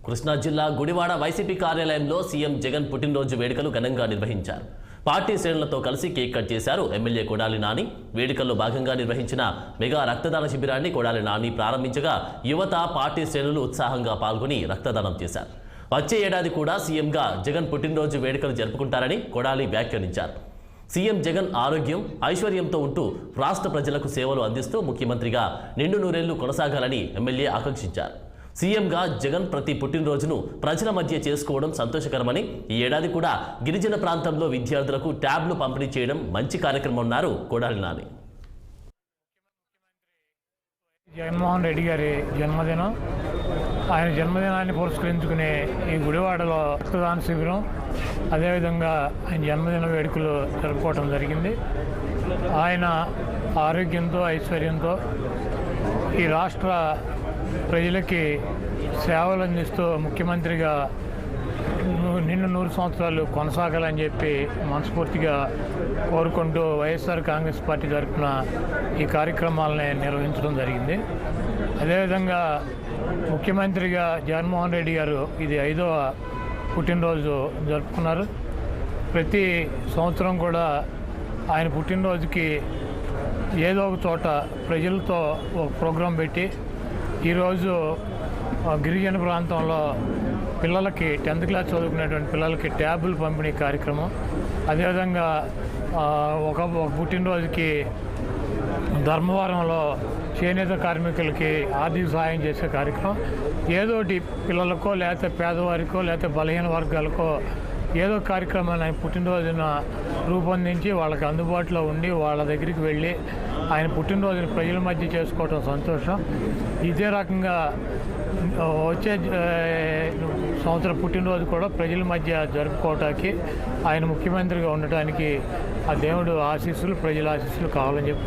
కృష్ణా జిల్లా గుడివాడ వైసీపీ కార్యాలయంలో సీఎం జగన్ పుట్టినరోజు వేడుకలు ఘనంగా నిర్వహించారు. పార్టీ శ్రేణులతో కలిసి కేక్ కట్ చేశారు ఎమ్మెల్యే కొడాలి నాని. వేడుకల్లో భాగంగా నిర్వహించిన మెగా రక్తదాన శిబిరాన్ని కొడాలి నాని ప్రారంభించగా యువత, పార్టీ శ్రేణులు ఉత్సాహంగా పాల్గొని రక్తదానం చేశారు. వచ్చే ఏడాది కూడా సీఎంగా జగన్ పుట్టినరోజు వేడుకలు జరుపుకుంటారని కొడాలి వ్యాఖ్యానించారు. సీఎం జగన్ ఆరోగ్యం, ఐశ్వర్యంతో ఉంటూ రాష్ట్ర ప్రజలకు సేవలు అందిస్తూ ముఖ్యమంత్రిగా నిండు నూరేళ్లు కొనసాగాలని ఎమ్మెల్యే ఆకాంక్షించారు. సీఎంగా జగన్ ప్రతి పుట్టినరోజును ప్రజల మధ్య చేసుకోవడం సంతోషకరమని, ఈ ఏడాది కూడా గిరిజన ప్రాంతంలో విద్యార్థులకు ట్యాబ్లు పంపిణీ చేయడం మంచి కార్యక్రమం అన్నారు కొడాలి నాని. జగన్మోహన్ రెడ్డి గారి జన్మదినం, ఆయన జన్మదినాన్ని పురస్కరించుకునే ఈ గుడివాడలో రక్తదాన శిబిరం, అదేవిధంగా ఆయన జన్మదిన వేడుకలు జరుపుకోవడం జరిగింది. ఆయన ఆరోగ్యంతో, ఐశ్వర్యంతో ఈ రాష్ట్ర ప్రజలకి సేవలు అందిస్తూ ముఖ్యమంత్రిగా నిన్ను 100 సంవత్సరాలు కొనసాగాలని చెప్పి మనస్ఫూర్తిగా కోరుకుంటూ వైఎస్ఆర్ కాంగ్రెస్ పార్టీ తరఫున ఈ కార్యక్రమాలని నిర్వహించడం జరిగింది. అదేవిధంగా ముఖ్యమంత్రిగా జగన్మోహన్ రెడ్డి గారు ఇది 5వ పుట్టినరోజు జరుపుకున్నారు. ప్రతి సంవత్సరం కూడా ఆయన పుట్టినరోజుకి ఏదో ఒక చోట ప్రజలతో ఒక ప్రోగ్రాం పెట్టి, ఈరోజు గిరిజన ప్రాంతంలో పిల్లలకి 10th క్లాస్ చదువుకునేటువంటి పిల్లలకి ట్యాబులు పంపిణీ కార్యక్రమం, అదేవిధంగా ఒక పుట్టినరోజుకి ధర్మవరంలో చేనేత కార్మికులకి ఆర్థిక సహాయం చేసే కార్యక్రమం, ఏదోటి పిల్లలకో లేకపోతే పేదవారికో లేకపోతే బలహీన వర్గాలకో ఏదో కార్యక్రమాన్ని ఆయన పుట్టినరోజున రూపొందించి వాళ్ళకి అందుబాటులో ఉండి వాళ్ళ దగ్గరికి వెళ్ళి ఆయన పుట్టినరోజుని ప్రజల మధ్య చేసుకోవటం సంతోషం. ఇదే రకంగా వచ్చే సంవత్సరం పుట్టినరోజు కూడా ప్రజల మధ్య జరుపుకోవటానికి, ఆయన ముఖ్యమంత్రిగా ఉండటానికి ఆ దేవుడు ఆశీస్సులు, ప్రజల ఆశీస్సులు కావాలని చెప్పి